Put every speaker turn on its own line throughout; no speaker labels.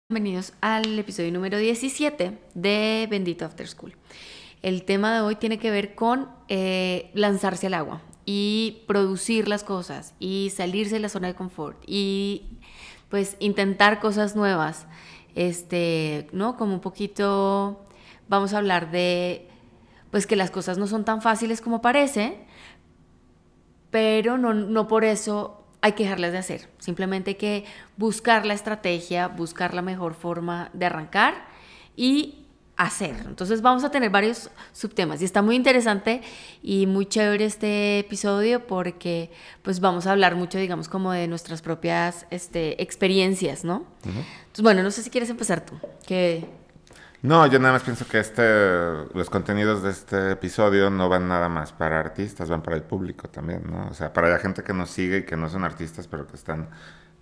Bienvenidos al episodio número 17 de Bendito After School. El tema de hoy tiene que ver con lanzarse al agua y producir las cosas y salirse de la zona de confort y pues intentar cosas nuevas. ¿No? Como un poquito vamos a hablar de pues que las cosas no son tan fáciles como parece, pero no por eso hay que dejarlas de hacer. Simplemente hay que buscar la estrategia, buscar la mejor forma de arrancar y hacer. Entonces vamos a tener varios subtemas y está muy interesante y muy chévere este episodio porque pues vamos a hablar mucho, digamos, como de nuestras propias experiencias, ¿no? Entonces, bueno, no sé si quieres empezar tú.
No, yo nada más pienso que los contenidos de este episodio no van nada más para artistas, van para el público también, ¿no? O sea, para la gente que nos sigue y que no son artistas, pero que están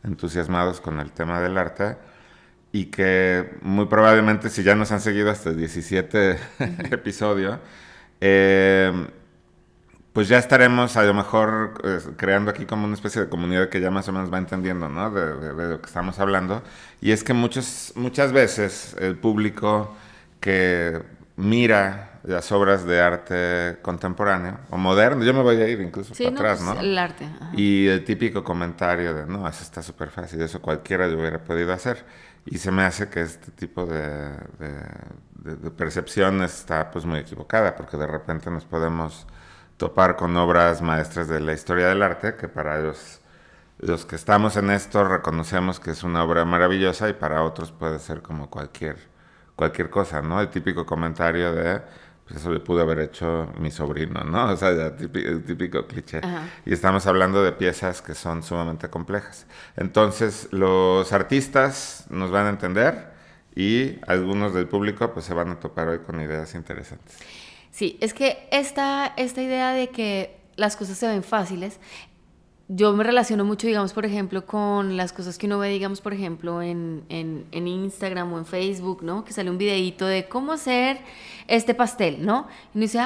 entusiasmados con el tema del arte y que muy probablemente si ya nos han seguido hasta el 17 episodio, eh, pues ya estaremos a lo mejor creando aquí como una especie de comunidad que ya más o menos va entendiendo, ¿no? De lo que estamos hablando. Y es que muchas veces el público que mira las obras de arte contemporáneo o moderno, yo me voy a ir incluso
Sí,
para
no,
atrás,
pues
¿no?
el arte. Ajá.
Y el típico comentario de, no, eso está súper fácil, eso cualquiera lo hubiera podido hacer. Y se me hace que este tipo de percepción está pues muy equivocada, porque de repente nos podemos topar con obras maestras de la historia del arte, que para los que estamos en esto reconocemos que es una obra maravillosa y para otros puede ser como cualquier cosa, ¿no? El típico comentario de, pues eso le pudo haber hecho mi sobrino, ¿no? O sea, el típico cliché.
Ajá.
Y estamos hablando de piezas que son sumamente complejas. Entonces, los artistas nos van a entender y algunos del público pues se van a topar hoy con ideas interesantes.
Sí, es que esta idea de que las cosas se ven fáciles, yo me relaciono mucho, digamos, por ejemplo, con las cosas que uno ve, digamos, por ejemplo, en Instagram o en Facebook, ¿no? Que sale un videíto de cómo hacer este pastel, ¿no? Y uno dice,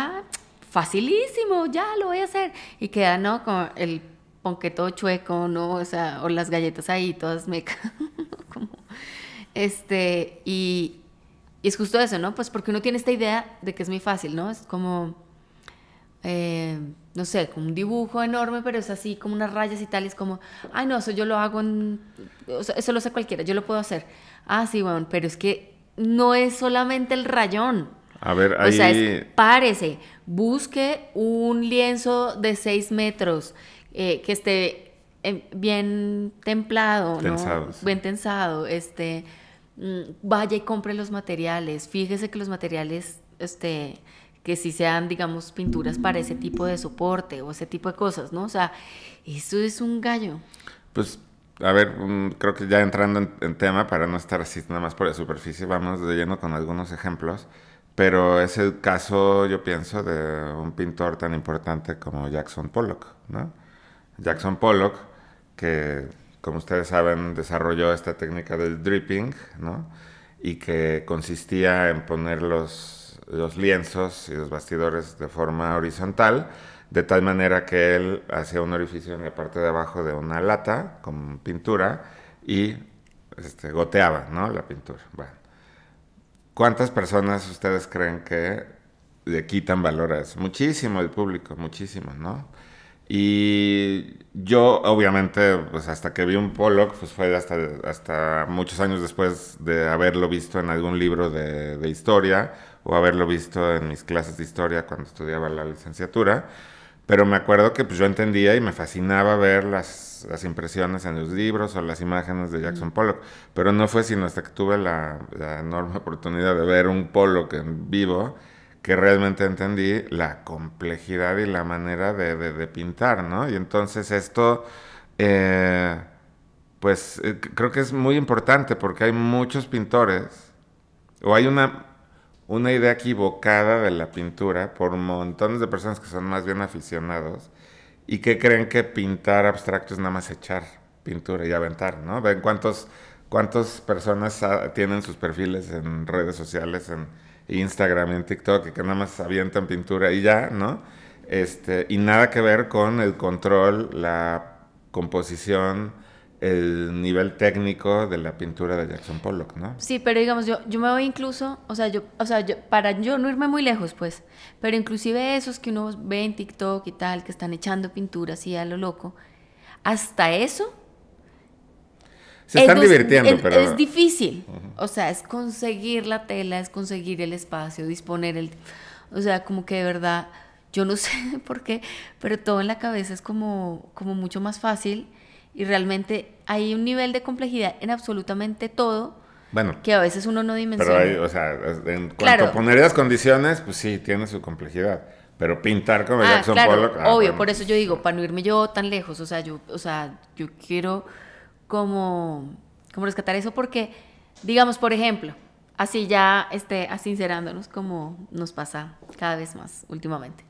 facilísimo, ya lo voy a hacer. Y queda, ¿no? Como el ponqué todo chueco, ¿no? O sea, o las galletas ahí todas mecas. Como, y es justo eso, ¿no? Pues porque uno tiene esta idea de que es muy fácil, ¿no? Es como, no sé, como un dibujo enorme, pero es así como unas rayas y tal, y es como, ay, no, eso yo lo hago o sea, eso lo hace cualquiera, yo lo puedo hacer. Ah, sí, bueno, pero es que no es solamente el rayón.
A ver,
O sea,
ahí
párese, busque un lienzo de 6 metros que esté bien templado, ¿no?
pensados.
Bien tensado, vaya y compre los materiales, fíjese que los materiales, que sí sean, digamos, pinturas para ese tipo de soporte o ese tipo de cosas, ¿no? O sea, eso es un gallo.
Pues, a ver, creo que ya entrando en tema, para no estar así nada más por la superficie, vamos de lleno con algunos ejemplos, pero es el caso, yo pienso, de un pintor tan importante como Jackson Pollock, ¿no? Jackson Pollock, que, como ustedes saben, desarrolló esta técnica del dripping, ¿no? Y que consistía en poner los lienzos y los bastidores de forma horizontal, de tal manera que él hacía un orificio en la parte de abajo de una lata con pintura y goteaba, ¿no? La pintura. Bueno, ¿cuántas personas ustedes creen que le quitan valor a eso? Muchísimo el público, muchísimo, ¿no? Y yo, obviamente, pues hasta que vi un Pollock, pues fue hasta muchos años después de haberlo visto en algún libro de historia o haberlo visto en mis clases de historia cuando estudiaba la licenciatura. Pero me acuerdo que pues, yo entendía y me fascinaba ver las impresiones en los libros o las imágenes de Jackson Pollock. Pero no fue sino hasta que tuve la enorme oportunidad de ver un Pollock en vivo que realmente entendí la complejidad y la manera de pintar, ¿no? Y entonces esto, creo que es muy importante porque hay muchos pintores, o hay una idea equivocada de la pintura por montones de personas que son más bien aficionados y que creen que pintar abstracto es nada más echar pintura y aventar, ¿no? Ven cuántas personas tienen sus perfiles en redes sociales, en Instagram, en TikTok, y que nada más avientan pintura y ya, ¿no? Y nada que ver con el control, la composición, el nivel técnico de la pintura de Jackson Pollock, ¿no?
Sí, pero digamos, yo me voy incluso, para yo no irme muy lejos, pues, pero inclusive esos que uno ve en TikTok y tal, que están echando pintura así a lo loco, hasta eso
Se están divirtiendo, pero...
es difícil. O sea, es conseguir la tela, es conseguir el espacio, disponer el... O sea, como que de verdad, yo no sé por qué, pero todo en la cabeza es como mucho más fácil y realmente hay un nivel de complejidad en absolutamente todo
Bueno,
que a veces uno no dimensiona.
pero hay, o sea, en cuanto
Claro.
a poner las condiciones, pues sí, tiene su complejidad. Pero pintar como Jackson
Claro,
Pollock...
obvio,
bueno,
por eso yo digo, para no irme yo tan lejos, o sea, yo quiero como rescatar eso porque, digamos, por ejemplo, así ya, sincerándonos como nos pasa cada vez más últimamente.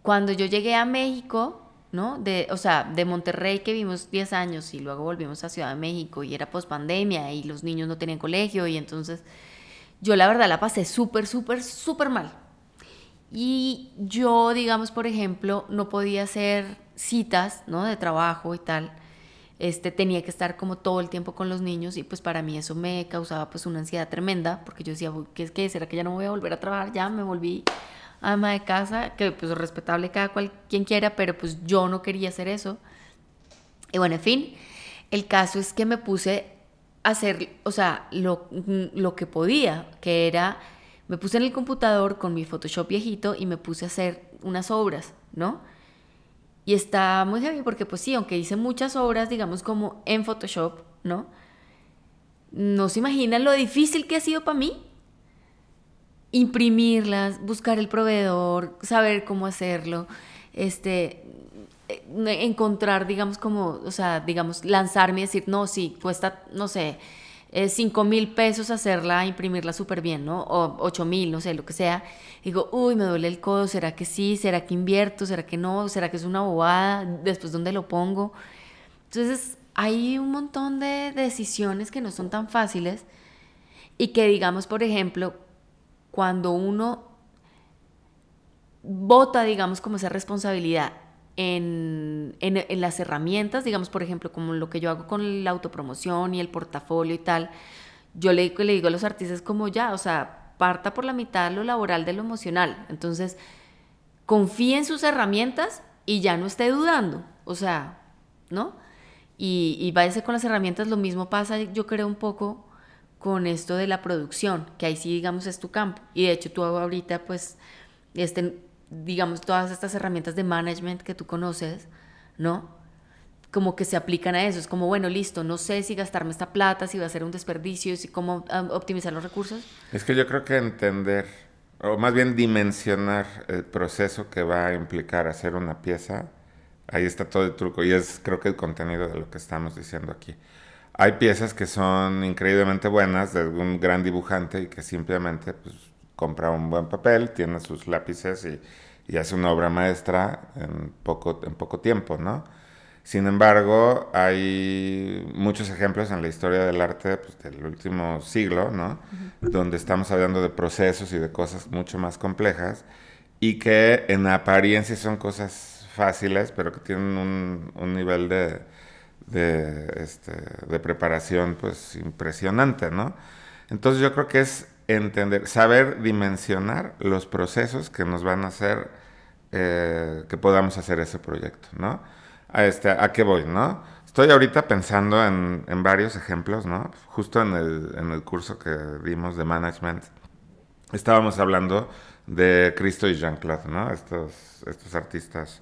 Cuando yo llegué a México, ¿no? O sea, de Monterrey que vimos 10 años y luego volvimos a Ciudad de México y era pospandemia y los niños no tenían colegio y entonces yo la verdad la pasé súper, súper, súper mal. Y yo, digamos, por ejemplo, no podía hacer citas, ¿no? De trabajo y tal. Tenía que estar como todo el tiempo con los niños y pues para mí eso me causaba pues una ansiedad tremenda porque yo decía, ¿qué es que será que ya no voy a volver a trabajar? Ya me volví ama de casa, que pues respetable cada cual quien quiera, pero pues yo no quería hacer eso. Y bueno, en fin, el caso es que me puse a hacer, o sea, lo que podía, que era, me puse en el computador con mi Photoshop viejito y me puse a hacer unas obras, ¿no? Y está muy heavy porque pues sí, aunque hice muchas obras, digamos como en Photoshop, ¿no? No se imaginan lo difícil que ha sido para mí imprimirlas, buscar el proveedor, saber cómo hacerlo, encontrar, digamos, como, o sea, digamos, lanzarme y decir, no, sí, cuesta, no sé, 5,000 pesos hacerla, imprimirla súper bien, ¿no? O 8,000, no sé, lo que sea. Digo, uy, me duele el codo, ¿será que sí? ¿Será que invierto? ¿Será que no? ¿Será que es una bobada? Después, ¿dónde lo pongo? Entonces, hay un montón de decisiones que no son tan fáciles y que, digamos, por ejemplo, cuando uno bota, digamos, como esa responsabilidad en las herramientas, digamos, por ejemplo, como lo que yo hago con la autopromoción y el portafolio y tal, yo le digo a los artistas como ya, o sea, parta por la mitad lo laboral de lo emocional. Entonces, confíe en sus herramientas y ya no esté dudando, o sea, ¿no? Y váyase con las herramientas, lo mismo pasa, yo creo, un poco con esto de la producción, que ahí sí, digamos, es tu campo. Y de hecho, tú ahorita, pues, digamos, todas estas herramientas de management que tú conoces, ¿no? Como que se aplican a eso. Es como, bueno, listo, no sé si gastarme esta plata, si va a ser un desperdicio, si cómo optimizar los recursos.
Es que yo creo que entender, o más bien dimensionar el proceso que va a implicar hacer una pieza, ahí está todo el truco y es creo que el contenido de lo que estamos diciendo aquí. Hay piezas que son increíblemente buenas de un gran dibujante y que simplemente pues, compra un buen papel, tiene sus lápices y hace una obra maestra en poco tiempo, ¿no? Sin embargo, hay muchos ejemplos en la historia del arte pues, del último siglo, ¿no? Donde estamos hablando de procesos y de cosas mucho más complejas y que en apariencia son cosas fáciles, pero que tienen un nivel de preparación pues impresionante, ¿no? Entonces yo creo que es entender, saber dimensionar los procesos que nos van a hacer que podamos hacer ese proyecto, ¿no? ¿A qué voy, no? Estoy ahorita pensando en varios ejemplos, ¿no? Justo en el curso que dimos de management, estábamos hablando de Cristo y Jean-Claude, ¿no? Estos artistas,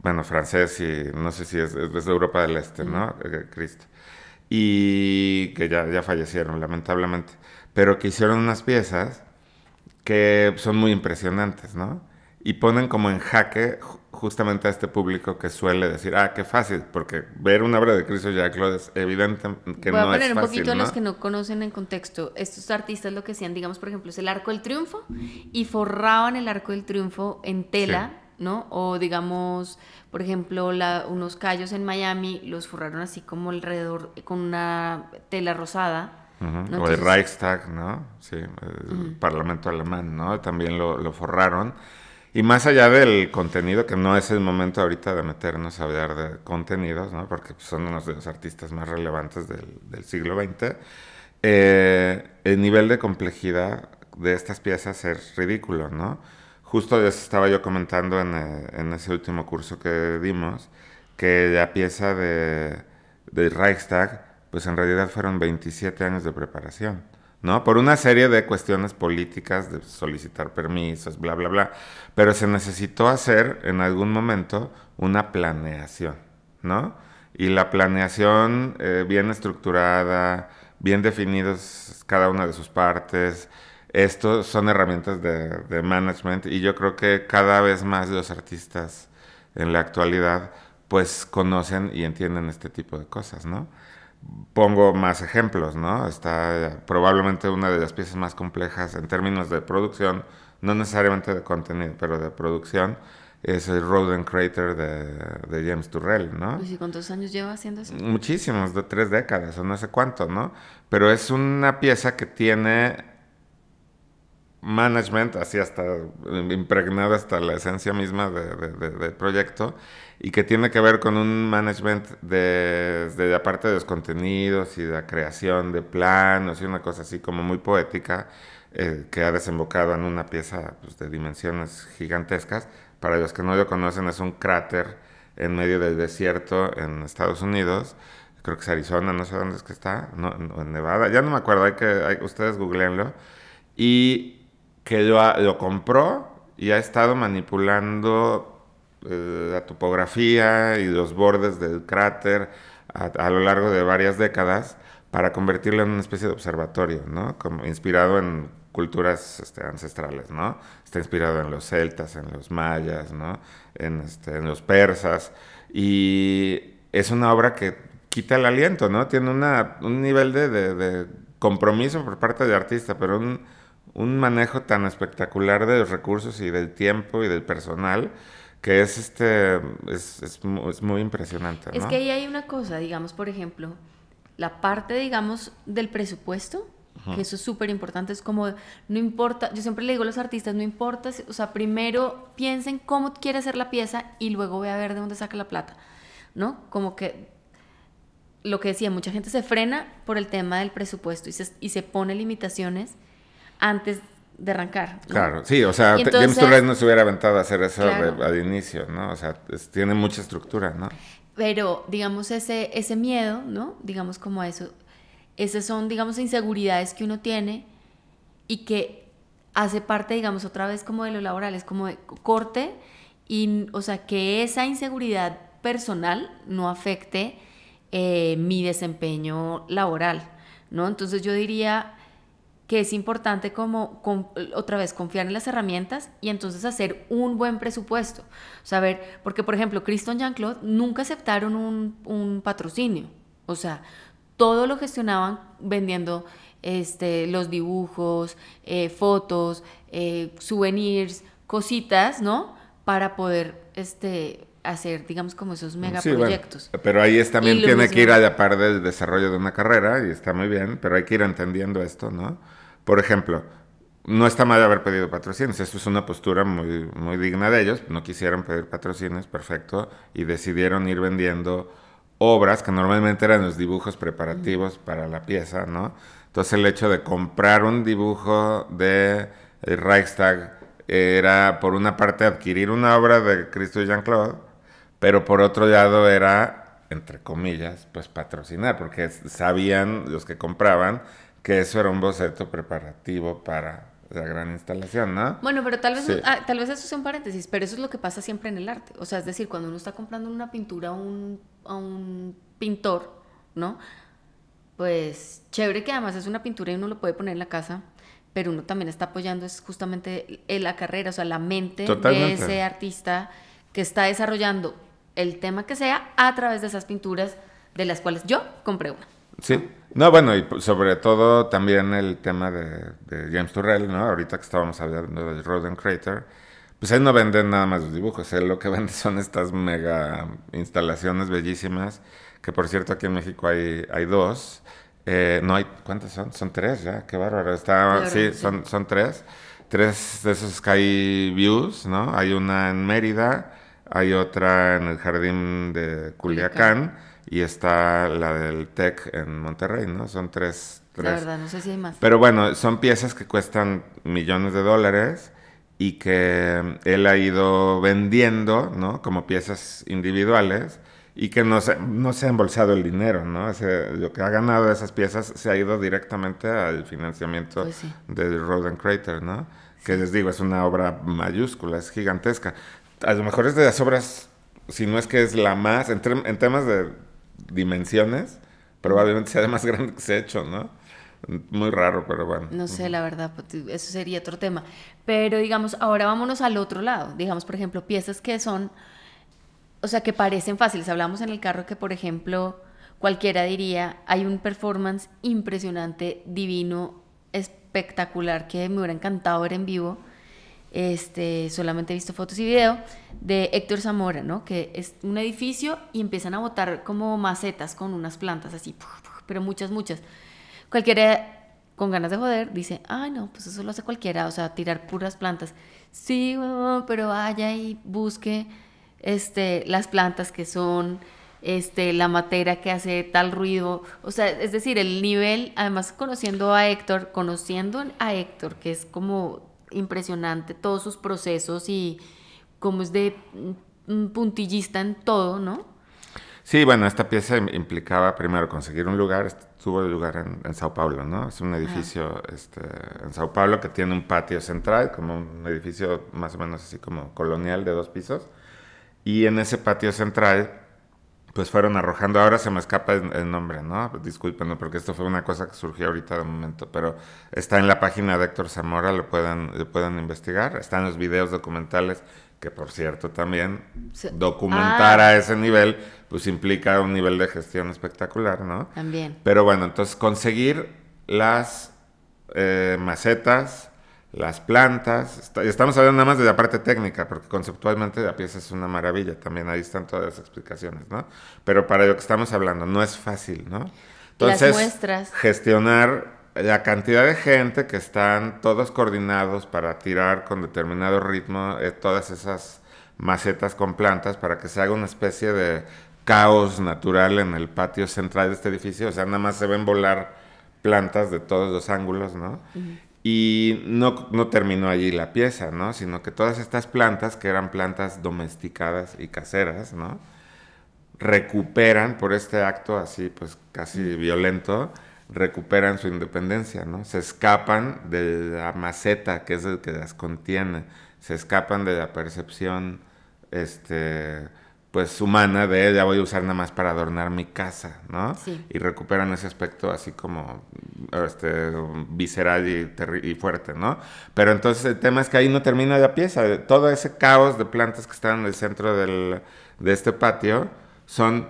bueno, francés y no sé si es de Europa del Este, ¿no? Cristo. Y que ya fallecieron, lamentablemente. Pero que hicieron unas piezas que son muy impresionantes, ¿no? Y ponen como en jaque justamente a este público que suele decir, qué fácil, porque ver una obra de Cristo Jean-Claude es evidente que
Voy a
no es
poner un
fácil,
poquito a
¿no?
los que no conocen en contexto. Estos artistas lo que hacían, digamos, por ejemplo, es el Arco del Triunfo y forraban el Arco del Triunfo en tela, sí, ¿no? O digamos, por ejemplo, unos callos en Miami los forraron así como alrededor con una tela rosada. ¿No?
O
Entonces,
el Reichstag, ¿no? Sí, el Parlamento alemán, ¿no? También lo forraron. Y más allá del contenido, que no es el momento ahorita de meternos a hablar de contenidos, ¿no? Porque son unos de los artistas más relevantes del siglo XX, el nivel de complejidad de estas piezas es ridículo, ¿no? Justo eso estaba yo comentando en ese último curso que dimos, que la pieza de Reichstag, pues en realidad fueron 27 años de preparación, ¿no? Por una serie de cuestiones políticas, de solicitar permisos, bla, bla, bla. Pero se necesitó hacer en algún momento una planeación, ¿no? Y la planeación bien estructurada, bien definidos cada una de sus partes. Estos son herramientas de management y yo creo que cada vez más los artistas en la actualidad pues conocen y entienden este tipo de cosas, ¿no? Pongo más ejemplos, ¿no? Está probablemente una de las piezas más complejas en términos de producción, no necesariamente de contenido, pero de producción, es el Roden Crater de James Turrell, ¿no?
Pues, ¿y cuántos años lleva haciendo eso?
Muchísimos, de 3 décadas o no sé cuánto, ¿no? Pero es una pieza que tiene management, así hasta impregnada hasta la esencia misma del proyecto, y que tiene que ver con un management desde la parte de los contenidos y de la creación de planos y una cosa así como muy poética, que ha desembocado en una pieza pues, de dimensiones gigantescas. Para los que no lo conocen, es un cráter en medio del desierto en Estados Unidos. Creo que es Arizona, no sé dónde es que está, no, en Nevada, ya no me acuerdo, ustedes googleenlo. Y que lo compró y ha estado manipulando la topografía y los bordes del cráter a lo largo de varias décadas para convertirlo en una especie de observatorio, ¿no? Como inspirado en culturas ancestrales, ¿no? Está inspirado en los celtas, en los mayas, ¿no? En los persas. Y es una obra que quita el aliento, ¿no? Tiene un nivel de compromiso por parte del artista, pero un manejo tan espectacular de los recursos y del tiempo y del personal que es muy impresionante, ¿no?
Es que ahí hay una cosa, digamos, por ejemplo, la parte, digamos, del presupuesto, que eso es súper importante, es como, no importa, yo siempre le digo a los artistas, no importa, o sea, primero piensen cómo quiere hacer la pieza y luego ve a ver de dónde saca la plata, ¿no? Como que lo que decía, mucha gente se frena por el tema del presupuesto y se pone limitaciones antes de arrancar, ¿no?
Claro, sí, o sea,
entonces,
James Turrell no se hubiera aventado a hacer eso
claro,
al inicio, ¿no? O sea, tiene mucha estructura, ¿no?
pero digamos ese miedo, ¿no? Digamos como eso, esas son, digamos, inseguridades que uno tiene y que hace parte, digamos, otra vez como de lo laboral, es como de corte y, o sea, que esa inseguridad personal no afecte mi desempeño laboral, ¿no? Entonces yo diría que es importante como, otra vez, confiar en las herramientas y entonces hacer un buen presupuesto. O sea, ver, porque por ejemplo, Christian Jean-Claude nunca aceptaron un patrocinio. O sea, todo lo gestionaban vendiendo los dibujos, fotos, souvenirs, cositas, ¿no? Para poder hacer, digamos, como esos megaproyectos.
Bueno, pero ahí también tiene
mismo,
que ir a la par del desarrollo de una carrera y está muy bien, pero hay que ir entendiendo esto, ¿no? Por ejemplo, no está mal haber pedido patrocinios, esto es una postura muy, muy digna de ellos, no quisieron pedir patrocinios, perfecto, y decidieron ir vendiendo obras que normalmente eran los dibujos preparativos para la pieza, ¿no? Entonces el hecho de comprar un dibujo de Reichstag era, por una parte, adquirir una obra de Christo y Jean-Claude, pero por otro lado era, entre comillas, pues patrocinar, porque sabían los que compraban que eso era un boceto preparativo para la gran instalación, ¿no?
Bueno, pero tal vez,
Sí.
tal vez eso sea un paréntesis, pero eso es lo que pasa siempre en el arte. O sea, es decir, cuando uno está comprando una pintura a un pintor, ¿no? Pues chévere que además es una pintura y uno lo puede poner en la casa, pero uno también está apoyando es justamente la carrera, o sea, la mente
Totalmente.
de ese artista que está desarrollando el tema que sea a través de esas pinturas de las cuales yo compré una.
Sí. No, bueno, y sobre todo también el tema de James Turrell, ¿no? Ahorita que estábamos hablando del Roden Crater, pues él no vende nada más los dibujos, él lo que vende son estas mega instalaciones bellísimas, que por cierto aquí en México hay dos. No hay, ¿cuántas son? Son tres ya, qué bárbaro.
Claro,
Sí,
sí.
son tres. 3 de esos Sky Views, ¿no? Hay una en Mérida, hay otra en el jardín de Culiacán y está la del TEC en Monterrey, ¿no? Son tres.
La verdad, no sé si hay más.
Pero bueno, son piezas que cuestan millones de dólares y que él ha ido vendiendo, ¿no? Como piezas individuales y que no se ha embolsado el dinero, ¿no? Lo que ha ganado de esas piezas se ha ido directamente al financiamiento
Pues sí.
del Roden Crater, ¿no? Que les digo, es una obra mayúscula, es gigantesca. A lo mejor es de las obras, si no es que es la más, en temas de dimensiones, probablemente sea de más grande que se ha hecho, ¿no? Muy raro, pero bueno.
No sé, la verdad, pues, eso sería otro tema. Pero digamos, ahora vámonos al otro lado. Digamos, por ejemplo, piezas que son, o sea, que parecen fáciles. Hablamos en el carro que, por ejemplo, cualquiera diría, hay un performance impresionante, divino, espectacular, que me hubiera encantado ver en vivo. Solamente he visto fotos y video de Héctor Zamora, ¿no? Que es un edificio y empiezan a botar como macetas con unas plantas así, pero muchas, muchas. Cualquiera con ganas de joder dice, ay no, pues eso lo hace cualquiera, o sea, tirar puras plantas. Sí, pero vaya y busque las plantas que son la matera que hace tal ruido, o sea, es decir, el nivel, además conociendo a Héctor, que es como impresionante todos sus procesos y como es de puntillista en todo, ¿no?
Sí, bueno, esta pieza implicaba primero conseguir un lugar, tuvo lugar en Sao Paulo, ¿no? Es un edificio en Sao Paulo que tiene un patio central, como un edificio más o menos así como colonial de 2 pisos. Y en ese patio central, pues fueron arrojando, ahora se me escapa el nombre, ¿no? Discúlpenme, porque esto fue una cosa que surgió ahorita de momento, pero está en la página de Héctor Zamora, lo pueden investigar, están los videos documentales, que por cierto también documentar a ese nivel, pues implica un nivel de gestión espectacular, ¿no?
También.
Pero bueno, entonces conseguir las macetas, las plantas, estamos hablando nada más de la parte técnica, porque conceptualmente la pieza es una maravilla, también ahí están todas las explicaciones, ¿no? Pero para lo que estamos hablando no es fácil, ¿no? Entonces,
las muestras.
gestionar la cantidad de gente que están todos coordinados para tirar con determinado ritmo todas esas macetas con plantas para que se haga una especie de caos natural en el patio central de este edificio, o sea, nada más se ven volar plantas de todos los ángulos, ¿no? Y no terminó allí la pieza, ¿no? Sino que todas estas plantas, que eran plantas domesticadas y caseras, ¿no? Recuperan, por este acto así, pues casi violento, recuperan su independencia, ¿no? Se escapan de la maceta, que es el que las contiene, se escapan de la percepción, pues humana de ya voy a usar nada más para adornar mi casa, ¿no?
Sí.
Y recuperan ese aspecto así como visceral y fuerte, ¿no? Pero entonces el tema es que ahí no termina la pieza, todo ese caos de plantas que están en el centro de este patio son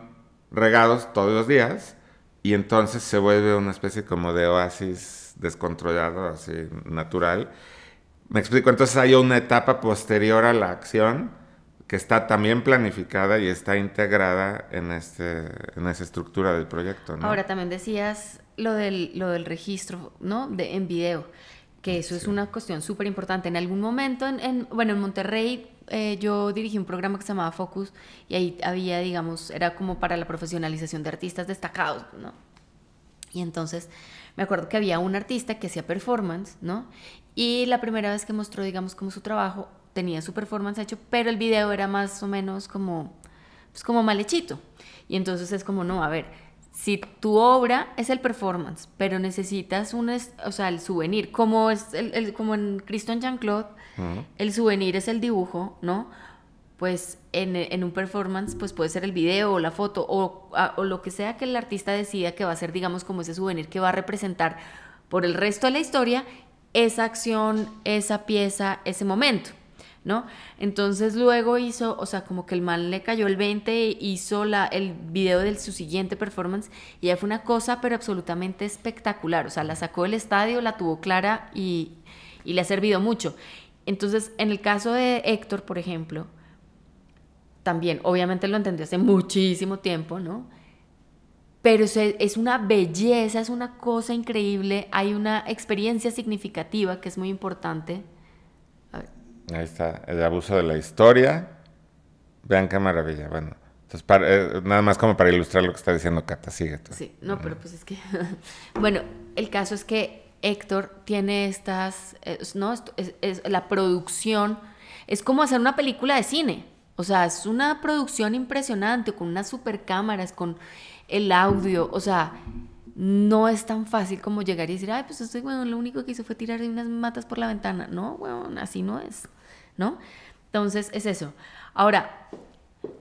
regados todos los días y entonces se vuelve una especie como de oasis descontrolado, así natural. Me explico, entonces hay una etapa posterior a la acción que está también planificada y está integrada en esa estructura del proyecto, ¿no?
Ahora también decías lo del registro, ¿no? En video, que eso es una cuestión súper importante. En algún momento, en Monterrey, yo dirigí un programa que se llamaba Focus y ahí había, digamos, era como para la profesionalización de artistas destacados, ¿no? Y entonces me acuerdo que había un artista que hacía performance, ¿no? Y la primera vez que mostró, digamos, como su trabajo, tenía su performance hecho, pero el video era más o menos como, pues como mal hechito. Y entonces es como, no, a ver, si tu obra es el performance, pero necesitas el souvenir, como es como en Christian Jean-Claude, el souvenir es el dibujo, ¿no? Pues en un performance pues puede ser el video o la foto o lo que sea que el artista decida que va a ser, digamos, como ese souvenir que va a representar por el resto de la historia esa acción, esa pieza, ese momento, ¿no? Entonces luego hizo, o sea, como que el man le cayó el 20, hizo el video de su siguiente performance y ya fue una cosa pero absolutamente espectacular, o sea, la sacó del estadio, la tuvo clara y le ha servido mucho. Entonces, en el caso de Héctor, por ejemplo, también, obviamente lo entendió hace muchísimo tiempo, ¿no? Pero es una belleza, es una cosa increíble, hay una experiencia significativa que es muy importante,
Ahí está, el abuso de la historia. Vean qué maravilla. Bueno, entonces nada más como para ilustrar lo que está diciendo Cata, sigue tú.
Sí, no, pero pues es que... Bueno, el caso es que Héctor tiene estas... no, la producción es como hacer una película de cine. O sea, es una producción impresionante, con unas super cámaras, con el audio. O sea, no es tan fácil como llegar y decir, ay, pues este weón lo único que hizo fue tirar unas matas por la ventana. No, weón, así no es, ¿no? Entonces, es eso. Ahora,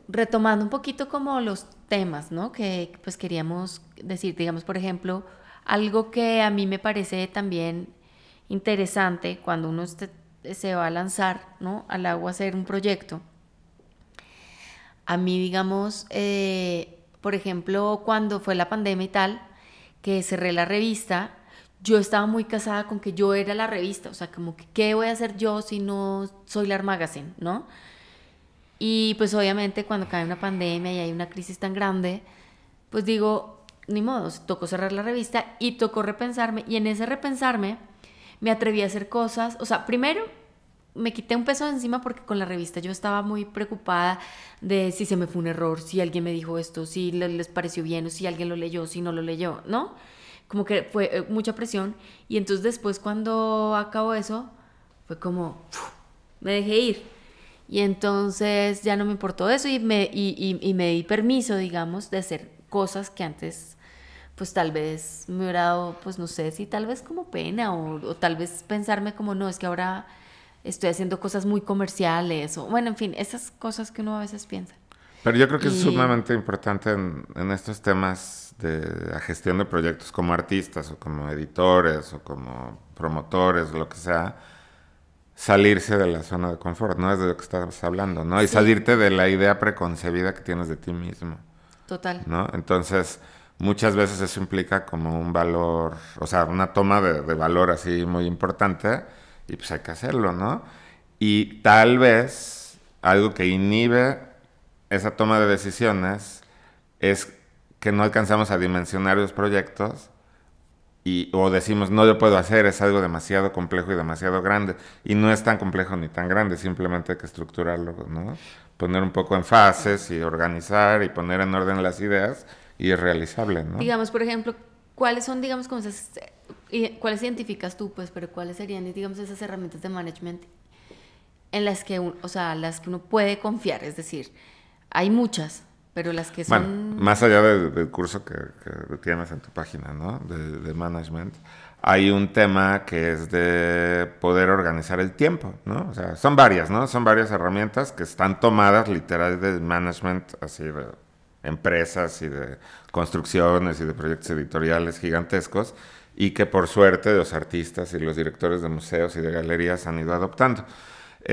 retomando un poquito como los temas, ¿no? Que pues queríamos decir, digamos, por ejemplo, algo que a mí me parece también interesante cuando uno se va a lanzar, ¿no? Al agua a hacer un proyecto. A mí, digamos, por ejemplo, cuando fue la pandemia y tal, que cerré la revista, yo estaba muy casada con que yo era la revista, o sea, como que, ¿qué voy a hacer yo si no soy la Magazine, ¿no? Y pues obviamente cuando cae una pandemia y hay una crisis tan grande, pues digo, ni modo, tocó cerrar la revista y tocó repensarme. Y en ese repensarme me atreví a hacer cosas. O sea, primero me quité un peso de encima porque con la revista yo estaba muy preocupada de si se me fue un error, si alguien me dijo esto, si les pareció bien o si alguien lo leyó, si no lo leyó, ¿no? Como que fue mucha presión. Y entonces después cuando acabó eso, fue como, me dejé ir. Y entonces ya no me importó eso y me di permiso, digamos, de hacer cosas que antes, pues tal vez me hubiera dado, pues no sé si tal vez como pena o tal vez pensarme como, no, es que ahora estoy haciendo cosas muy comerciales o, bueno, en fin, esas cosas que uno a veces piensa.
Pero yo creo que es
Y
sumamente importante en estos temas de la gestión de proyectos como artistas o como editores o como promotores, lo que sea, salirse de la zona de confort, ¿no? Es de lo que estás hablando, ¿no? Y
sí,
salirte de la idea preconcebida que tienes de ti mismo,
total.
¿no? Entonces, muchas veces eso implica como un valor, o sea, una toma de valor así muy importante y pues hay que hacerlo, ¿no? Y tal vez algo que inhibe esa toma de decisiones es que no alcanzamos a dimensionar los proyectos o decimos, no lo puedo hacer, es algo demasiado complejo y demasiado grande. Y no es tan complejo ni tan grande, simplemente hay que estructurarlo, ¿no? Poner un poco en fases y organizar y poner en orden las ideas y es realizable, ¿no?
Digamos, por ejemplo, ¿cuáles son, digamos, como esas, cuáles identificas tú, pues, pero cuáles serían, digamos, esas herramientas de management en las que, o sea, las que uno puede confiar? Es decir, hay muchas, pero las que
Bueno,
son...
más allá del curso que tienes en tu página, ¿no? De management, hay un tema que es de poder organizar el tiempo, ¿no? O sea, son varias, ¿no? Son varias herramientas que están tomadas literal del management, así de empresas y de construcciones y de proyectos editoriales gigantescos y que por suerte los artistas y los directores de museos y de galerías han ido adoptando.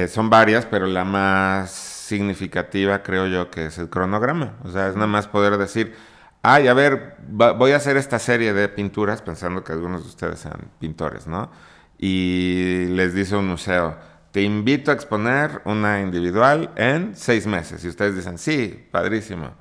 Son varias, pero la más significativa creo yo que es el cronograma. O sea, es nada más poder decir, ay, a ver, voy a hacer esta serie de pinturas, pensando que algunos de ustedes sean pintores, ¿no? Y les dice un museo, te invito a exponer una individual en 6 meses. Y ustedes dicen, sí, padrísimo.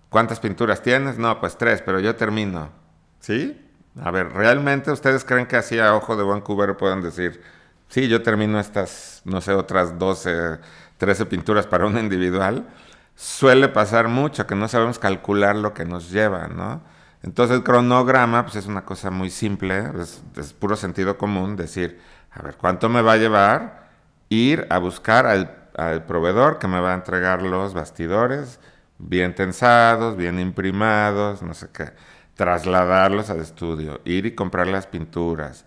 ¿Cuántas pinturas tienes? No, pues 3, pero yo termino. ¿Sí? A ver, ¿realmente ustedes creen que así a ojo de buen cubero puedan decir, sí, yo termino estas, no sé, otras 12, 13 pinturas para una individual? Suele pasar mucho, que no sabemos calcular lo que nos lleva, ¿no? Entonces el cronograma, pues es una cosa muy simple, es puro sentido común, decir, a ver, ¿cuánto me va a llevar ir a buscar al proveedor que me va a entregar los bastidores bien tensados, bien imprimados, no sé qué, trasladarlos al estudio, ir y comprar las pinturas,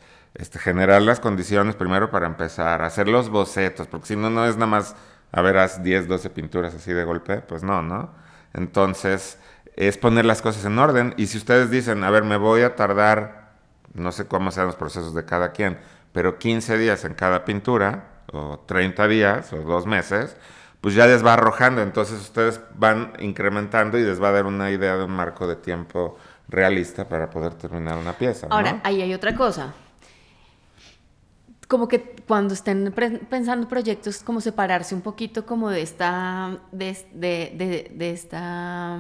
generar las condiciones primero para empezar, hacer los bocetos, porque si no, no es nada más, a ver, haz 10, 12 pinturas así de golpe, pues no, ¿no? Entonces, es poner las cosas en orden, y si ustedes dicen, a ver, me voy a tardar, no sé cómo sean los procesos de cada quien, pero 15 días en cada pintura, o 30 días, o 2 meses, pues ya les va arrojando, entonces ustedes van incrementando y les va a dar una idea de un marco de tiempo realista para poder terminar una pieza,
Ahora,
¿no?
ahí hay otra cosa. Como que cuando estén pensando proyectos, como separarse un poquito como de esta, de esta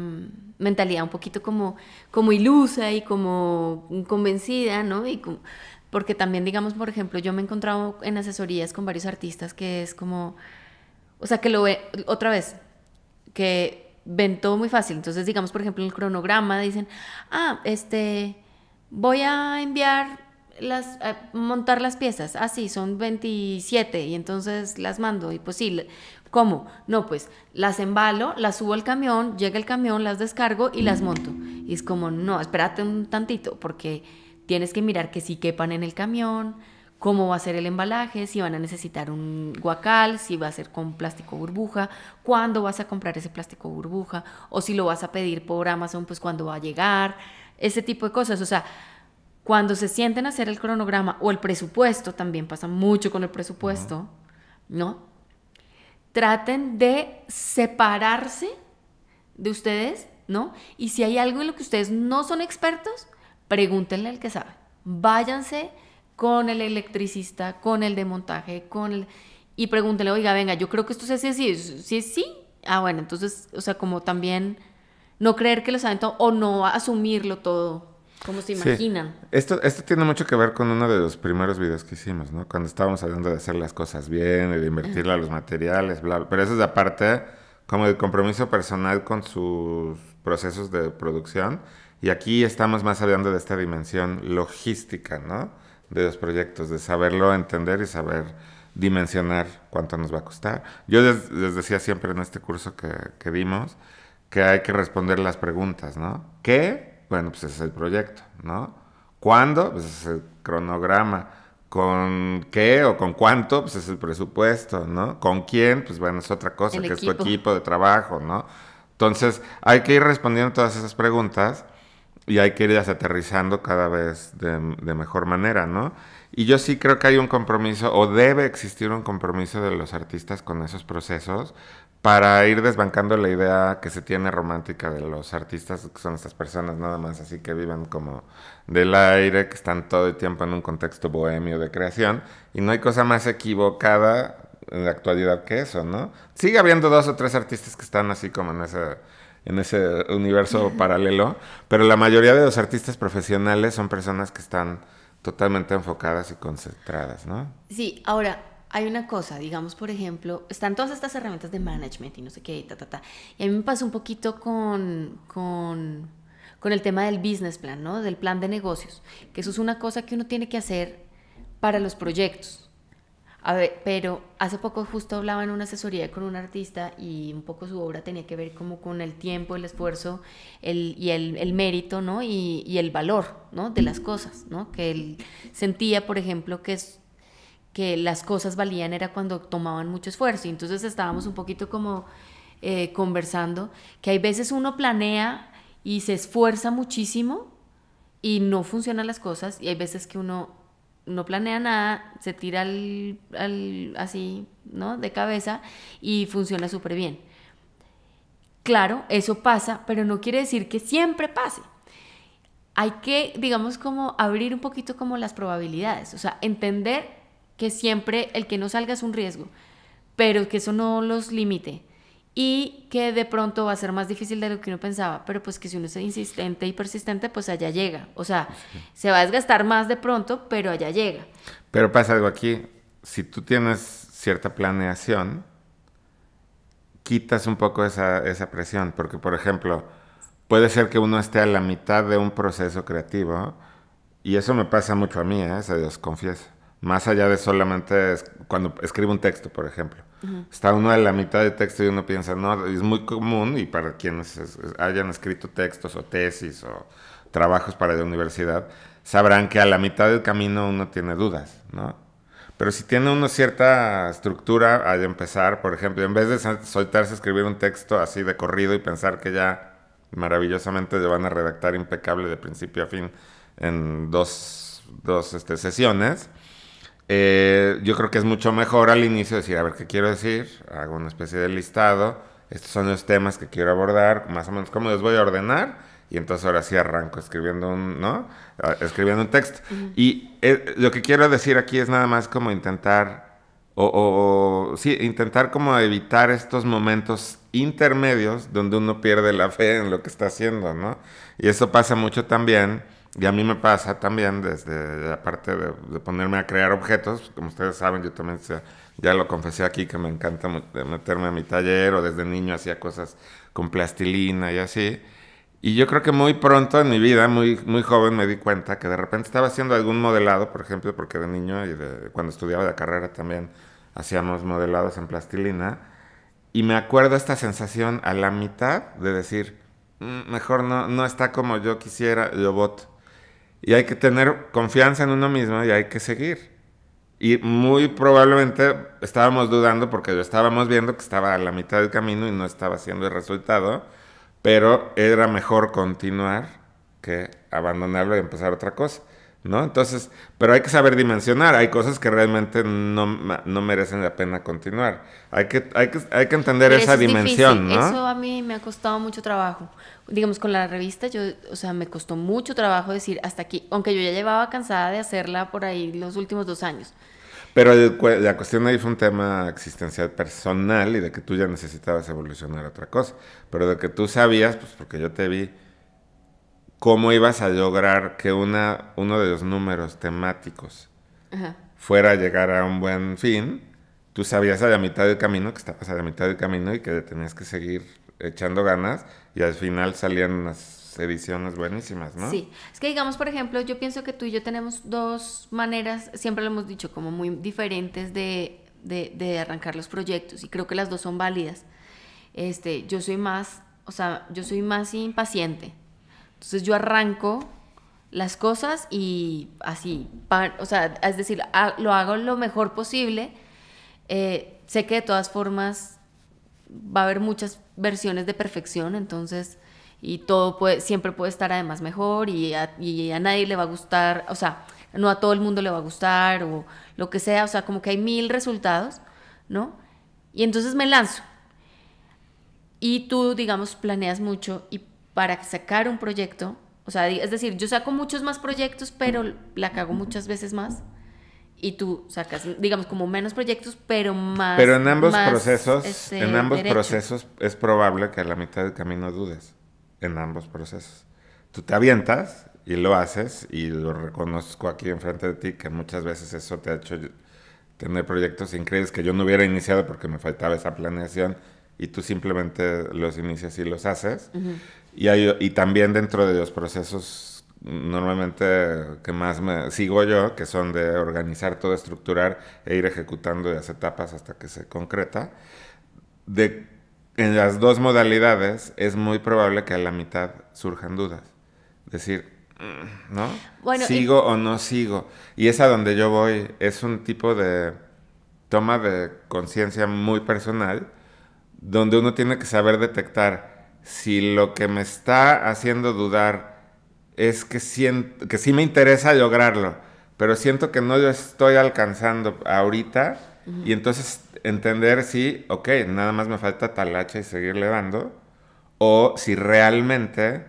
mentalidad un poquito como ilusa y como convencida, ¿no? porque también, digamos, por ejemplo, yo me he encontrado en asesorías con varios artistas que es como, o sea, que lo ve, otra vez, que ven todo muy fácil. Entonces, digamos, por ejemplo, en el cronograma dicen, voy a enviar montar las piezas. Ah, sí, son 27 y entonces las mando. Y pues sí, ¿cómo? No, pues las embalo, las subo al camión, llega el camión, las descargo y las monto. Y es como, no, espérate un tantito, porque tienes que mirar que sí quepan en el camión, cómo va a ser el embalaje, si van a necesitar un guacal, si va a ser con plástico burbuja, cuándo vas a comprar ese plástico burbuja, o si lo vas a pedir por Amazon, pues cuándo va a llegar, ese tipo de cosas. O sea, cuando se sienten a hacer el cronograma o el presupuesto, también pasa mucho con el presupuesto, ¿no? Traten de separarse de ustedes, ¿no? Y si hay algo en lo que ustedes no son expertos, pregúntenle al que sabe. Váyanse con el electricista, con el de montaje, y pregúntenle, oiga, venga, yo creo que esto se hace así. Si es sí, ah, bueno, entonces, o sea, como también no creer que lo saben todo o no asumirlo todo como se imaginan.
Sí. Esto tiene mucho que ver con uno de los primeros videos que hicimos, ¿no? Cuando estábamos hablando de hacer las cosas bien y de invertirle a los materiales, bla, bla. Pero eso es aparte como el compromiso personal con sus procesos de producción. Y aquí estamos más hablando de esta dimensión logística, ¿no? De los proyectos, de saberlo entender y saber dimensionar cuánto nos va a costar. Yo les decía siempre en este curso que dimos que hay que responder las preguntas, ¿no? ¿Qué? Bueno, pues ese es el proyecto, ¿no? ¿Cuándo? Pues ese es el cronograma. ¿Con qué o con cuánto? Pues es el presupuesto, ¿no? ¿Con quién? Pues bueno, es otra cosa, que es tu equipo de trabajo, ¿no? Entonces, hay que ir respondiendo todas esas preguntas y hay que irlas aterrizando cada vez de mejor manera, ¿no? Y yo sí creo que hay un compromiso, o debe existir un compromiso de los artistas con esos procesos, para ir desbancando la idea que se tiene romántica de los artistas, que son estas personas nada más así que viven como del aire, que están todo el tiempo en un contexto bohemio de creación, y no hay cosa más equivocada en la actualidad que eso, ¿no? Sigue habiendo 2 o 3 artistas que están así como en ese universo paralelo, pero la mayoría de los artistas profesionales son personas que están totalmente enfocadas y concentradas, ¿no?
Sí, ahora, hay una cosa, digamos, por ejemplo, están todas estas herramientas de management y no sé qué, y a mí me pasó un poquito con el tema del business plan, ¿no? Del plan de negocios, que eso es una cosa que uno tiene que hacer para los proyectos. A ver, pero hace poco justo hablaba en una asesoría con un artista y un poco su obra tenía que ver como con el tiempo, el esfuerzo el mérito, ¿no? Y el valor, ¿no? De las cosas, ¿no? Que él sentía, por ejemplo, que las cosas valían era cuando tomaban mucho esfuerzo. Y entonces estábamos un poquito como conversando que hay veces uno planea y se esfuerza muchísimo y no funcionan las cosas, y hay veces que uno no planea nada, se tira así, ¿no? De cabeza y funciona súper bien. Claro, eso pasa, pero no quiere decir que siempre pase. Hay que, digamos, como abrir un poquito como las probabilidades, o sea, entender que siempre el que no salga es un riesgo, pero que eso no los limite. Y que de pronto va a ser más difícil de lo que uno pensaba, pero pues que si uno es insistente y persistente, pues allá llega. O sea, se va a desgastar más de pronto, pero allá llega.
Pero pasa algo aquí. Si tú tienes cierta planeación, quitas un poco esa presión. Porque, por ejemplo, puede ser que uno esté a la mitad de un proceso creativo, y eso me pasa mucho a mí, se los confieso. Más allá de solamente cuando escribo un texto, por ejemplo. Está uno a la mitad del texto y uno piensa, no, es muy común, y para quienes hayan escrito textos o tesis o trabajos para la universidad, sabrán que a la mitad del camino uno tiene dudas, ¿no? Pero si tiene uno cierta estructura al empezar, por ejemplo, en vez de soltarse a escribir un texto así de corrido y pensar que ya maravillosamente lo van a redactar impecable de principio a fin en dos sesiones, yo creo que es mucho mejor al inicio decir, a ver, ¿qué quiero decir? Hago una especie de listado, estos son los temas que quiero abordar, más o menos cómo los voy a ordenar, y entonces ahora sí arranco escribiendo escribiendo un texto. Y lo que quiero decir aquí es nada más como intentar, intentar como evitar estos momentos intermedios donde uno pierde la fe en lo que está haciendo, ¿no? Y eso pasa mucho también Y a mí me pasa también desde la parte de ponerme a crear objetos. Como ustedes saben, yo también ya lo confesé aquí que me encanta meterme a mi taller o desde niño hacía cosas con plastilina y así. Y yo creo que muy pronto en mi vida, muy, muy joven, me di cuenta que de repente estaba haciendo algún modelado, por ejemplo, porque de niño y cuando estudiaba la carrera también hacíamos modelados en plastilina. Y me acuerdo esta sensación a la mitad de decir, mejor no está como yo quisiera, yo voto. Y hay que tener confianza en uno mismo y hay que seguir. Y muy probablemente estábamos dudando porque lo estábamos viendo que estaba a la mitad del camino y no estaba haciendo el resultado, pero era mejor continuar que abandonarlo y empezar otra cosa, ¿no? Entonces, pero hay que saber dimensionar, hay cosas que realmente no merecen la pena continuar. Hay que entender
Pero
esa
eso es
dimensión,
difícil,
¿no?
eso a mí me ha costado mucho trabajo. Digamos, con la revista, o sea, me costó mucho trabajo decir hasta aquí, aunque yo ya llevaba cansada de hacerla por ahí los últimos 2 años.
Pero la cuestión ahí fue un tema existencial personal y de que tú ya necesitabas evolucionar a otra cosa. Pero de que tú sabías, pues porque yo te vi, cómo ibas a lograr que uno de los números temáticos
Ajá.
fuera a llegar a un buen fin, tú sabías a la mitad del camino, que estabas a la mitad del camino y que tenías que seguir echando ganas y al final salían unas ediciones buenísimas, ¿no?
Sí, es que digamos, por ejemplo, yo pienso que tú y yo tenemos dos maneras, siempre lo hemos dicho, como muy diferentes de arrancar los proyectos y creo que las dos son válidas. Yo soy más, o sea, yo soy más impaciente. Entonces yo arranco las cosas y así, o sea, es decir, lo hago lo mejor posible. Sé que de todas formas va a haber muchas versiones de perfección, entonces, y todo siempre puede estar además mejor y a nadie le va a gustar, o sea, no a todo el mundo le va a gustar o lo que sea, o sea, como que hay 1000 resultados, ¿no? Y entonces me lanzo. Y tú, digamos, planeas mucho y para sacar un proyecto, o sea, es decir, yo saco muchos más proyectos, pero la cago muchas veces más. Y tú sacas, digamos, como menos proyectos, pero
Pero en ambos
derecho.
procesos es probable que a la mitad del camino dudes. En ambos procesos. Tú te avientas y lo haces y lo reconozco aquí enfrente de ti, que muchas veces eso te ha hecho tener proyectos increíbles que yo no hubiera iniciado porque me faltaba esa planeación y tú simplemente los inicias y los haces. Y también dentro de los procesos normalmente que más me sigo yo, que son de organizar todo, estructurar e ir ejecutando las etapas hasta que se concreta, en las dos modalidades es muy probable que a la mitad surjan dudas. Decir, ¿no?
Bueno,
¿Sigo o no sigo? Y es a donde yo voy. Es un tipo de toma de conciencia muy personal, donde uno tiene que saber detectar si lo que me está haciendo dudar es que sí me interesa lograrlo, pero siento que no lo estoy alcanzando ahorita, y entonces entender si, ok, nada más me falta talacha y seguirle dando, o si realmente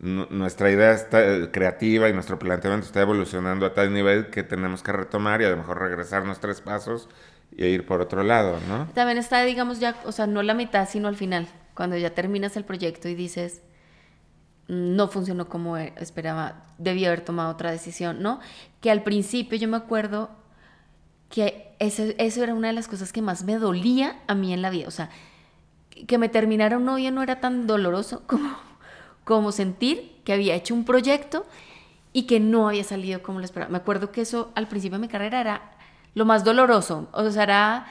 nuestra idea está creativa y nuestro planteamiento está evolucionando a tal nivel que tenemos que retomar y a lo mejor regresarnos 3 pasos e ir por otro lado, ¿no?
también está, digamos, ya, o sea, no la mitad, sino al final, cuando ya terminas el proyecto y dices, no funcionó como esperaba, debí haber tomado otra decisión, ¿no? Que al principio yo me acuerdo que eso era una de las cosas que más me dolía a mí en la vida, o sea, que me terminara un novio no era tan doloroso como sentir que había hecho un proyecto y que no había salido como lo esperaba. Me acuerdo que eso al principio de mi carrera era lo más doloroso, o sea, era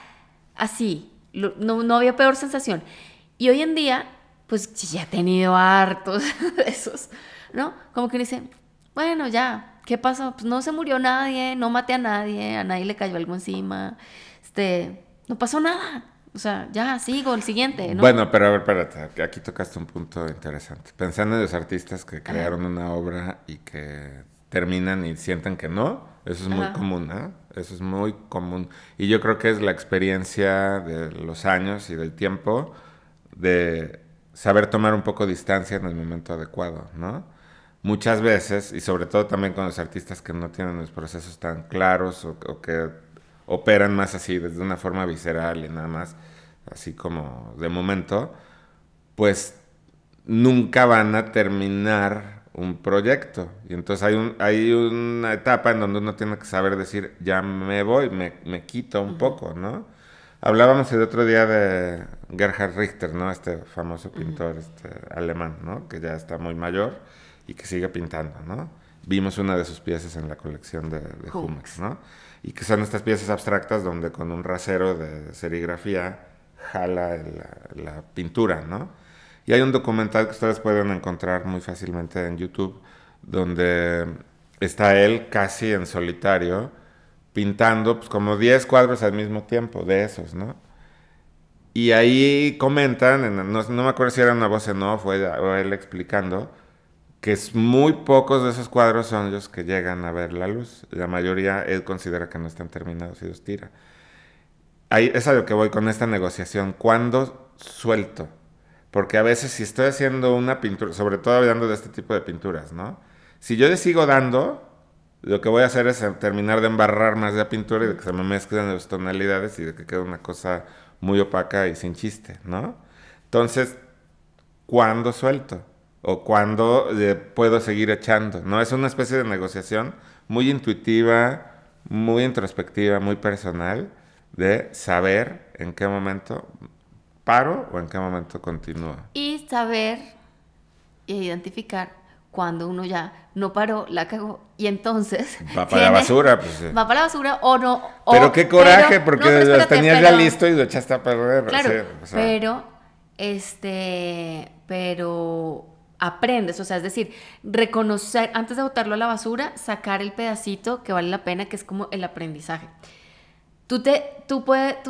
así, no había peor sensación. Y hoy en día, pues ya he tenido hartos de esos, ¿no? Como que uno dice, bueno, ya, ¿qué pasó? Pues no se murió nadie, no maté a nadie le cayó algo encima, no pasó nada. O sea, ya, sigo, el siguiente, ¿no?
Bueno, pero a ver, espérate, aquí tocaste un punto interesante. Pensando en los artistas que
Ajá,
crearon una obra y que terminan y sienten que no, eso es muy
ajá.
común, ¿eh? Eso es muy común. Y yo creo que es la experiencia de los años y del tiempo de saber tomar un poco distancia en el momento adecuado, ¿no? Muchas veces, y sobre todo también con los artistas que no tienen los procesos tan claros o que operan más así, desde una forma visceral y nada más, así como de momento, pues nunca van a terminar un proyecto. Y entonces hay una etapa en donde uno tiene que saber decir, ya me voy, me quito un poco, ¿no? Hablábamos el otro día de Gerhard Richter, ¿no? Este famoso pintor alemán, ¿no? Que ya está muy mayor y que sigue pintando, ¿no? Vimos una de sus piezas en la colección de Jumex, ¿no? Y que son estas piezas abstractas donde con un rasero de serigrafía jala la pintura, ¿no? Y hay un documental que ustedes pueden encontrar muy fácilmente en YouTube, donde está él casi en solitario, pintando pues, como 10 cuadros al mismo tiempo, de esos, ¿no? Y ahí comentan, no me acuerdo si era una voz en off o él explicando, que es muy pocos de esos cuadros son los que llegan a ver la luz. La mayoría él considera que no están terminados y los tira. Ahí es a lo que voy con esta negociación. ¿Cuándo suelto? Porque a veces si estoy haciendo una pintura, sobre todo hablando de este tipo de pinturas, ¿no? Si yo le sigo dando, lo que voy a hacer es terminar de embarrar más la pintura y de que se me mezclen las tonalidades y de que quede una cosa muy opaca y sin chiste, ¿no? Entonces, ¿cuándo suelto? ¿O cuándo puedo seguir echando? ¿No? Es una especie de negociación muy intuitiva, muy introspectiva, muy personal, de saber en qué momento paro o en qué momento continúo.
Y saber e identificar cuando uno ya no paró, la cagó y entonces
va para la basura, pues.
Va para la basura o no.
Pero qué coraje, porque no, lo tenías ya listo y lo echaste a perder.
Claro,
sí, o sea.
pero aprendes, o sea, es decir, reconocer, antes de botarlo a la basura, sacar el pedacito que vale la pena, que es como el aprendizaje. Tú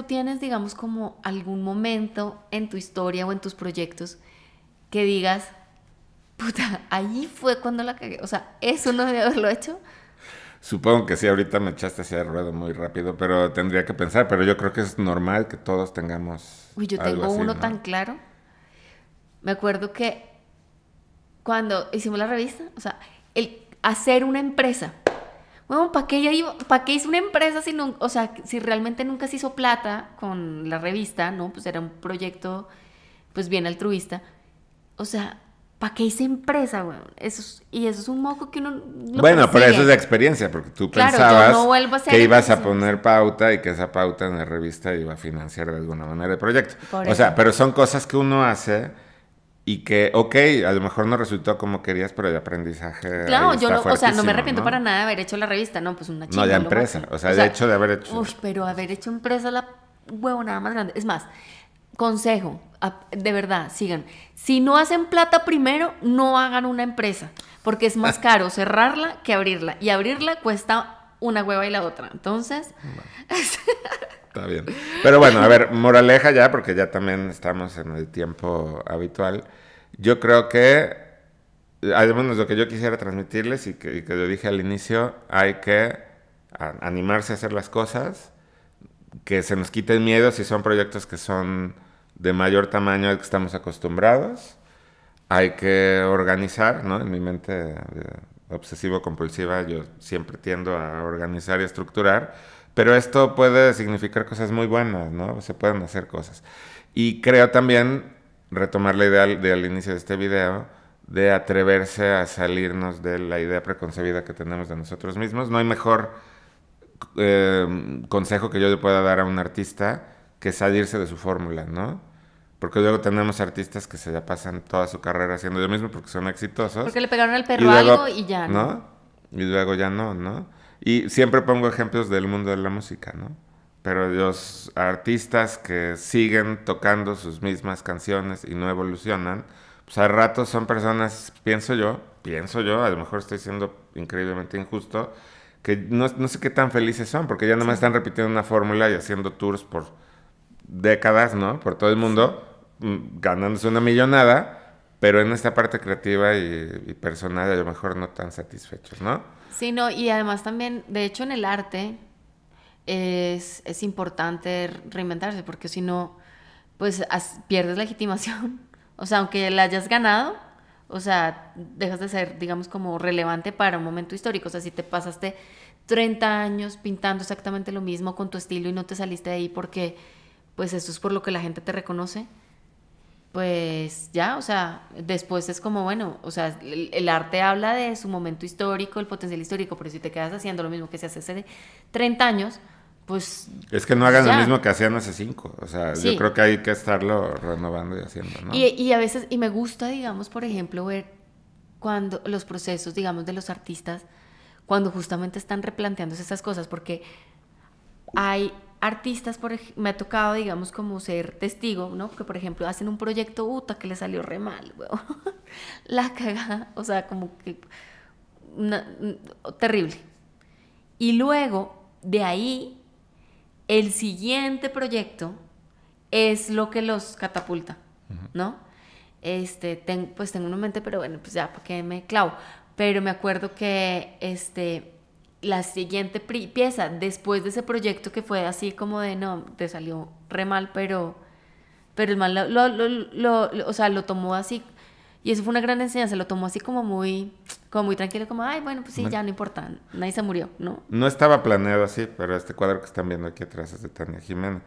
tienes, digamos, como algún momento en tu historia o en tus proyectos que digas, puta, ahí fue cuando la cagué. O sea, eso no debe haberlo hecho.
Supongo que sí, ahorita me echaste hacia el ruedo muy rápido, pero tendría que pensar, pero yo creo que es normal que todos tengamos.
Uy, yo
algo
tengo
así,
uno
¿no?
tan claro. Me acuerdo que cuando hicimos la revista, o sea, el hacer una empresa. Bueno, ¿para qué hice una empresa si no, o sea, si realmente nunca se hizo plata con la revista, ¿no? Pues era un proyecto, pues bien altruista. O sea, ¿para qué hice empresa, güey? Eso es un moco que uno lo
Bueno, pero
persigue.
eso es de experiencia, porque tú
Claro,
pensabas
yo no vuelvo a hacer
que ibas a
empresas.
poner pauta y que esa pauta en la revista iba a financiar de alguna manera el proyecto.
Por
O sea,
eso.
pero son cosas que uno hace y que, ok, a lo mejor no resultó como querías, pero el aprendizaje
Claro,
ahí
yo
está
no, o sea, no me
fuertísimo,
arrepiento
¿no?
para nada de haber hecho la revista, no, pues una chinga.
No, ya
lo
empresa,
máximo.
o sea, el hecho de haber hecho.
Uy, pero haber hecho empresa la huevonada más grande. Es más, consejo, de verdad, sigan. Si no hacen plata primero, no hagan una empresa, porque es más caro cerrarla que abrirla. Y abrirla cuesta una hueva y la otra. Entonces,
Está bien. Pero bueno, a ver, moraleja ya, porque ya también estamos en el tiempo habitual. Yo creo que, al menos lo que yo quisiera transmitirles y que lo dije al inicio, hay que animarse a hacer las cosas, que se nos quite el miedo si son proyectos que son de mayor tamaño al que estamos acostumbrados. Hay que organizar, ¿no? En mi mente obsesivo-compulsiva yo siempre tiendo a organizar y estructurar, pero esto puede significar cosas muy buenas, ¿no? Se pueden hacer cosas. Y creo también, retomar la idea del inicio de este video, de atreverse a salirnos de la idea preconcebida que tenemos de nosotros mismos. No hay mejor consejo que yo le pueda dar a un artista que salirse de su fórmula, ¿no? Porque luego tenemos artistas que se ya pasan toda su carrera haciendo lo mismo porque son exitosos.
porque le pegaron al
Y
perro
luego,
algo y ya, ¿no?
Y luego ya no, ¿no? Y siempre pongo ejemplos del mundo de la música, ¿no? Pero los artistas que siguen tocando sus mismas canciones y no evolucionan, pues a ratos son personas, pienso yo, a lo mejor estoy siendo increíblemente injusto, que no sé qué tan felices son, porque ya nomás están repitiendo una fórmula y haciendo tours por décadas, ¿no? Por todo el mundo, ganándose una millonada, pero en esta parte creativa y personal a lo mejor no tan satisfechos, ¿no?
Sí, no, y además también, de hecho, en el arte es importante reinventarse, porque si no, pues pierdes legitimación. O sea, aunque la hayas ganado, o sea, dejas de ser, digamos, como relevante para un momento histórico. O sea, si te pasaste 30 años pintando exactamente lo mismo con tu estilo y no te saliste de ahí porque, pues, eso es por lo que la gente te reconoce, pues ya, o sea, después es como, bueno, o sea, el arte habla de su momento histórico, el potencial histórico, pero si te quedas haciendo lo mismo que se hace hace 30 años, pues
Es que no hagan lo mismo
ya,
que hacían hace 5. O sea, yo
sí.
creo que hay que estarlo renovando y haciendo, ¿no?
Y a veces, y me gusta, digamos, por ejemplo, ver cuando los procesos, digamos, de los artistas, cuando justamente están replanteándose estas cosas, porque hay artistas, me ha tocado, digamos, como ser testigo, ¿no? Que, por ejemplo, hacen un proyecto, que le salió re mal, weón. La cagada, o sea, como que terrible. Y luego, de ahí, el siguiente proyecto es lo que los catapulta, ¿no? Pues tengo una mente, pero bueno, pues ya, ¿para qué me clavo? Pero me acuerdo que la siguiente pieza, después de ese proyecto que fue así como de, no, te salió re mal, pero el mal o sea, lo tomó así, y eso fue una gran enseñanza, lo tomó así como muy tranquilo, como, ay, bueno, pues sí, ya no importa, nadie se murió, ¿no?
No estaba planeado así, pero este cuadro que están viendo aquí atrás es de Tania Jimena.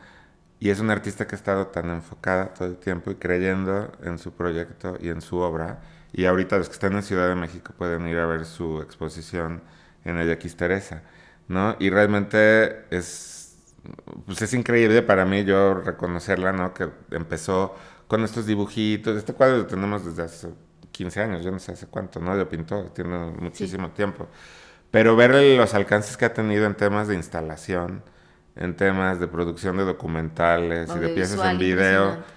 Y es una artista que ha estado tan enfocada todo el tiempo y creyendo en su proyecto y en su obra. Y ahorita los que están en Ciudad de México pueden ir a ver su exposición en el X Teresa, ¿no? Y realmente pues es increíble para mí yo reconocerla, ¿no? Que empezó con estos dibujitos. Este cuadro lo tenemos desde hace 15 años, yo no sé hace cuánto, ¿no? Lo pintó, tiene
Sí.
muchísimo tiempo. Pero ver los alcances que ha tenido en temas de instalación, en temas de producción de documentales y de piezas en
Audiovisual,
video,
impresionante.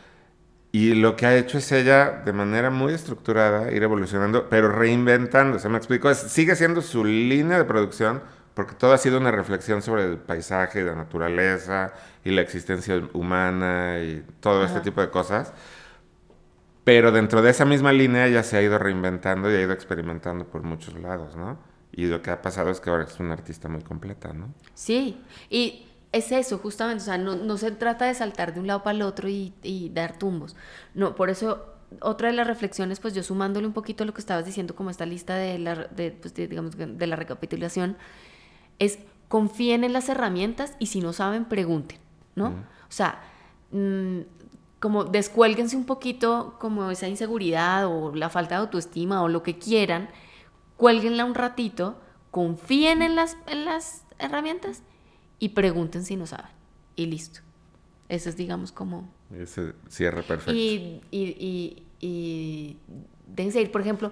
y lo que ha hecho es ella, de manera muy estructurada, ir evolucionando, pero reinventando. ¿Se me explicó? Sigue siendo su línea de producción, porque todo ha sido una reflexión sobre el paisaje y la naturaleza y la existencia humana y todo este
Ajá.
tipo de cosas. Pero dentro de esa misma línea ella se ha ido reinventando y ha ido experimentando por muchos lados, ¿no? Y lo que ha pasado es que ahora es una artista muy completa, ¿no?
Sí, y es eso, justamente, o sea, no se trata de saltar de un lado para el otro y dar tumbos. No, por eso, otra de las reflexiones, pues yo sumándole un poquito a lo que estabas diciendo, como esta lista digamos, de la recapitulación, es confíen en las herramientas y si no saben, pregunten, ¿no? O sea, mm, como descuélguense un poquito como esa inseguridad o la falta de autoestima o lo que quieran, cuélguenla un ratito, confíen en las herramientas y pregunten si no saben. Y listo. Eso es, digamos, como...
Ese cierre perfecto.
Y déjense ir, por ejemplo,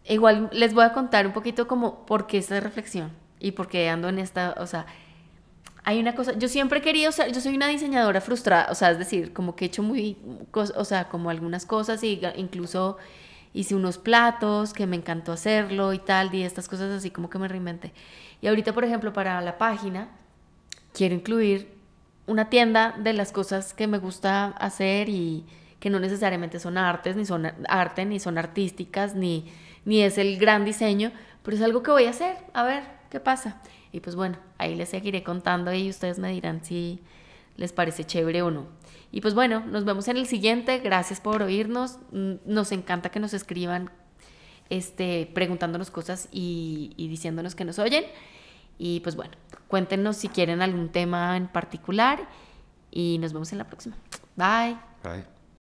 igual les voy a contar un poquito como por qué esta reflexión y por qué ando en esta, o sea, hay una cosa, yo siempre he querido ser, yo soy una diseñadora frustrada, o sea, es decir, como que he hecho o sea, como algunas cosas y incluso hice unos platos que me encantó hacerlo y tal, y estas cosas así como que me reinventé. Y ahorita, por ejemplo, para la página, quiero incluir una tienda de las cosas que me gusta hacer y que no necesariamente son artes, ni son arte, ni son artísticas, ni es el gran diseño, pero es algo que voy a hacer, a ver qué pasa. Y pues bueno, ahí les seguiré contando y ustedes me dirán si les parece chévere o no. Y pues bueno, nos vemos en el siguiente. Gracias por oírnos. Nos encanta que nos escriban preguntándonos cosas y diciéndonos que nos oyen. Y pues bueno, cuéntenos si quieren algún tema en particular y nos vemos en la próxima. Bye.
Bye.